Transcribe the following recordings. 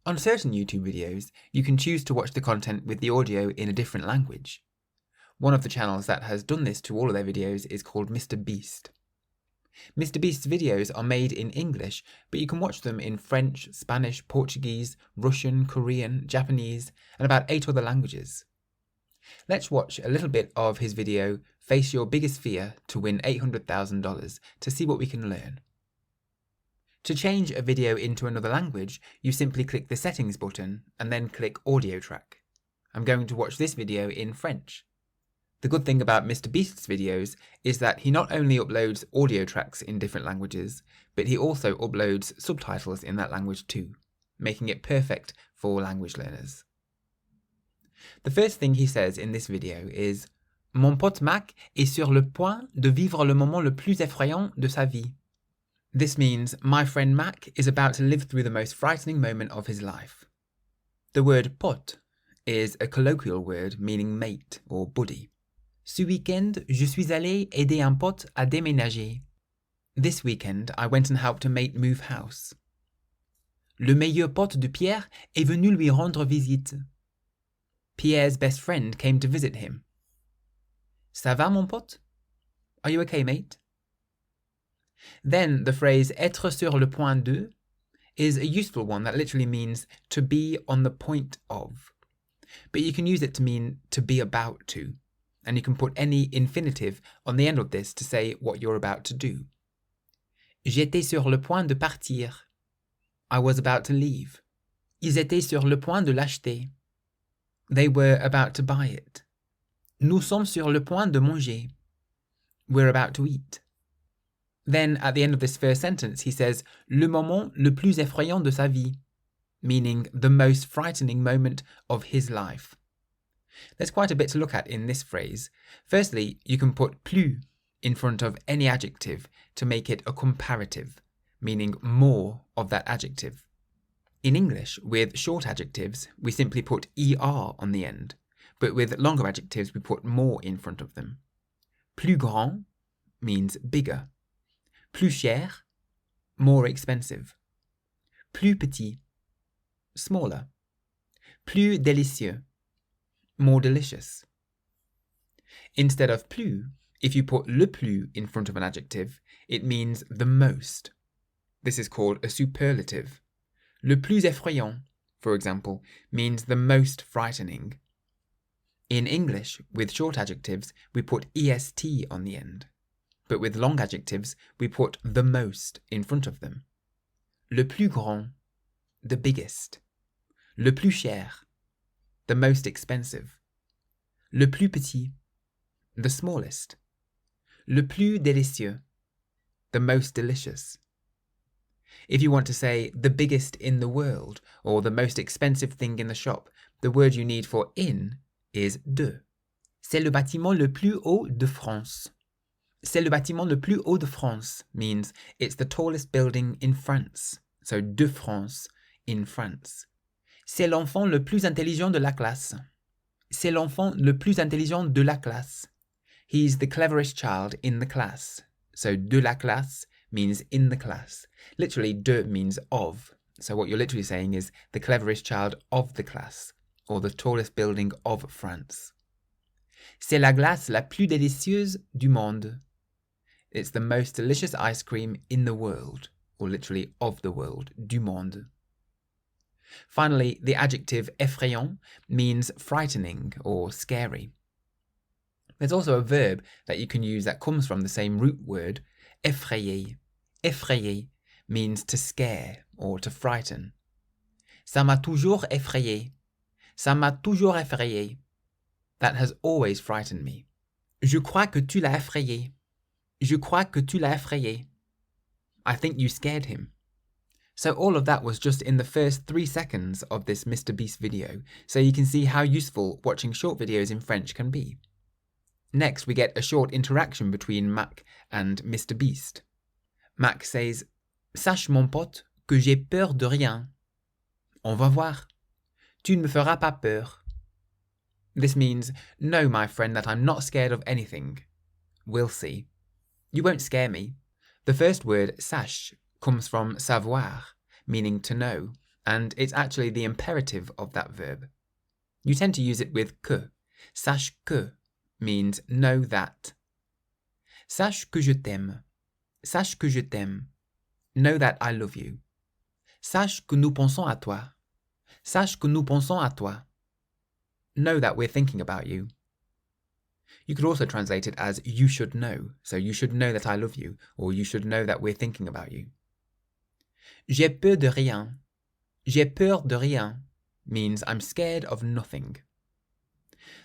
On certain YouTube videos, you can choose to watch the content with the audio in a different language. One of the channels that has done this to all of their videos is called MrBeast. MrBeast's videos are made in English, but you can watch them in French, Spanish, Portuguese, Russian, Korean, Japanese, and about 8 other languages. Let's watch a little bit of his video, Face Your Biggest Fear to win $800,000, to see what we can learn. To change a video into another language, you simply click the settings button and then click audio track. I'm going to watch this video in French. The good thing about MrBeast's videos is that he not only uploads audio tracks in different languages, but he also uploads subtitles in that language too, making it perfect for language learners. The first thing he says in this video is, "Mon pote Mac est sur le point de vivre le moment le plus effrayant de sa vie." This means my friend Mac is about to live through the most frightening moment of his life. The word pote is a colloquial word meaning mate or buddy. Ce week-end, je suis allé aider un pote à déménager. This weekend, I went and helped a mate move house. Le meilleur pote de Pierre est venu lui rendre visite. Pierre's best friend came to visit him. Ça va, mon pote? Are you okay, mate? Then the phrase être sur le point de is a useful one that literally means to be on the point of. But you can use it to mean to be about to. And you can put any infinitive on the end of this to say what you're about to do. J'étais sur le point de partir. I was about to leave. Ils étaient sur le point de l'acheter. They were about to buy it. Nous sommes sur le point de manger. We're about to eat. Then at the end of this first sentence he says, le moment le plus effrayant de sa vie, meaning the most frightening moment of his life. There's quite a bit to look at in this phrase. Firstly, you can put plus in front of any adjective to make it a comparative, meaning more of that adjective. In English, with short adjectives, we simply put er on the end, but with longer adjectives, we put more in front of them. Plus grand means bigger. Plus cher, more expensive. Plus petit, smaller. Plus délicieux, more delicious. Instead of plus, if you put le plus in front of an adjective, it means the most. This is called a superlative. Le plus effrayant, for example, means the most frightening. In English, with short adjectives, we put est on the end. But with long adjectives, we put the most in front of them. Le plus grand, the biggest. Le plus cher, the most expensive. Le plus petit, the smallest. Le plus délicieux, the most delicious. If you want to say the biggest in the world or the most expensive thing in the shop, the word you need for in is de. C'est le bâtiment le plus haut de France. C'est le bâtiment le plus haut de France means it's the tallest building in France. So de France, in France. C'est l'enfant le plus intelligent de la classe. C'est l'enfant le plus intelligent de la classe. He's the cleverest child in the class. So de la classe means in the class. Literally, de means of. So what you're literally saying is the cleverest child of the class, or the tallest building of France. C'est la glace la plus délicieuse du monde. It's the most delicious ice cream in the world, or literally of the world, du monde. Finally, the adjective effrayant means frightening or scary. There's also a verb that you can use that comes from the same root word, effrayer. Effrayer means to scare or to frighten. Ça m'a toujours effrayé. Ça m'a toujours effrayé. That has always frightened me. Je crois que tu l'as effrayé. Je crois que tu l'as effrayé. I think you scared him. So all of that was just in the first 3 seconds of this MrBeast video, so you can see how useful watching short videos in French can be. Next, we get a short interaction between Mac and MrBeast. Mac says, Sache mon pote que j'ai peur de rien. On va voir. Tu ne me feras pas peur. This means, know my friend that I'm not scared of anything. We'll see. You won't scare me. The first word, sache, comes from savoir, meaning to know, and it's actually the imperative of that verb. You tend to use it with que. Sache que means know that. Sache que je t'aime. Sache que je t'aime. Know that I love you. Sache que nous pensons à toi. Sache que nous pensons à toi. Know that we're thinking about you. You could also translate it as you should know. So you should know that I love you, or you should know that we're thinking about you. J'ai peur de rien. J'ai peur de rien means I'm scared of nothing.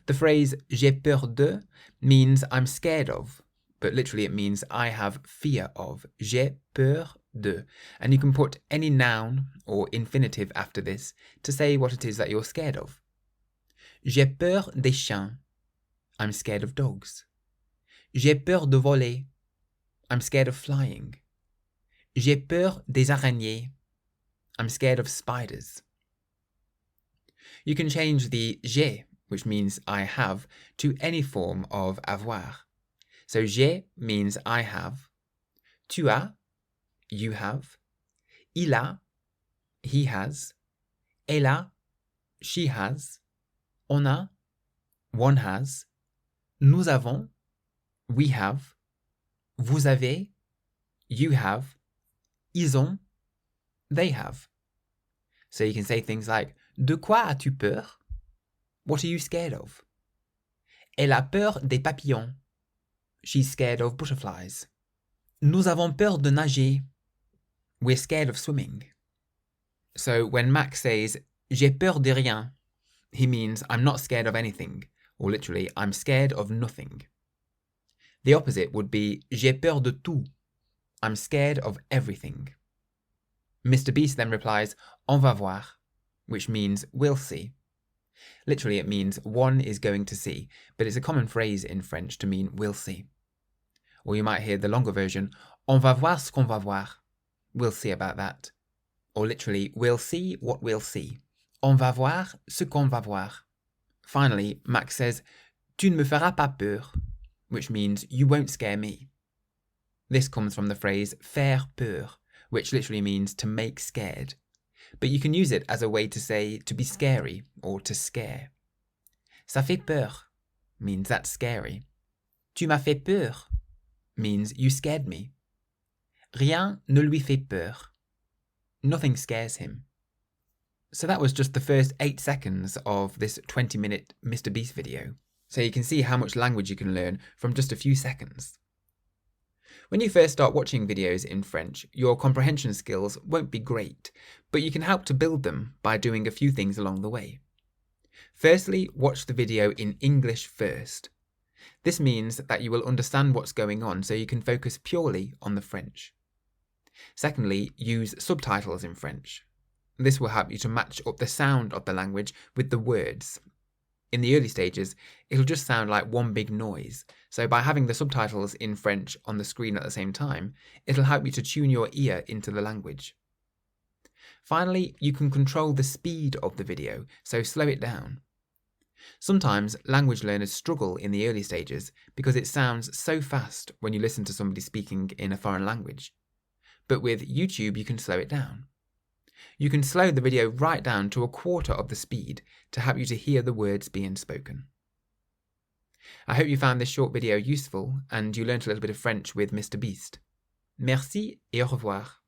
The phrase j'ai peur de means I'm scared of, but literally it means I have fear of. J'ai peur de. And you can put any noun or infinitive after this to say what it is that you're scared of. J'ai peur des chiens. I'm scared of dogs. J'ai peur de voler. I'm scared of flying. J'ai peur des araignées. I'm scared of spiders. You can change the j'ai, which means I have, to any form of avoir. So j'ai means I have. Tu as, you have. Il a, he has. Elle a, she has. On a, one has. Nous avons, we have. Vous avez, you have. Ils ont, they have. So you can say things like, de quoi as-tu peur? What are you scared of? Elle a peur des papillons. She's scared of butterflies. Nous avons peur de nager. We're scared of swimming. So when Max says, j'ai peur de rien, he means I'm not scared of anything, or literally, I'm scared of nothing. The opposite would be, j'ai peur de tout. I'm scared of everything. MrBeast then replies, on va voir, which means we'll see. Literally, it means one is going to see, but it's a common phrase in French to mean we'll see. Or you might hear the longer version, on va voir ce qu'on va voir. We'll see about that. Or literally, we'll see what we'll see. On va voir ce qu'on va voir. Finally, Max says, tu ne me feras pas peur, which means you won't scare me. This comes from the phrase faire peur, which literally means to make scared. But you can use it as a way to say to be scary or to scare. Ça fait peur means that's scary. Tu m'as fait peur means you scared me. Rien ne lui fait peur. Nothing scares him. So that was just the first 8 seconds of this 20-minute MrBeast video. So you can see how much language you can learn from just a few seconds. When you first start watching videos in French, your comprehension skills won't be great, but you can help to build them by doing a few things along the way. Firstly, watch the video in English first. This means that you will understand what's going on so you can focus purely on the French. Secondly, use subtitles in French. This will help you to match up the sound of the language with the words. In the early stages, it'll just sound like one big noise, so by having the subtitles in French on the screen at the same time, it'll help you to tune your ear into the language. Finally, you can control the speed of the video, so slow it down. Sometimes language learners struggle in the early stages because it sounds so fast when you listen to somebody speaking in a foreign language. But with YouTube, you can slow it down. You can slow the video right down to 1/4 of the speed to help you to hear the words being spoken. I hope you found this short video useful and you learnt a little bit of French with MrBeast. Merci et au revoir.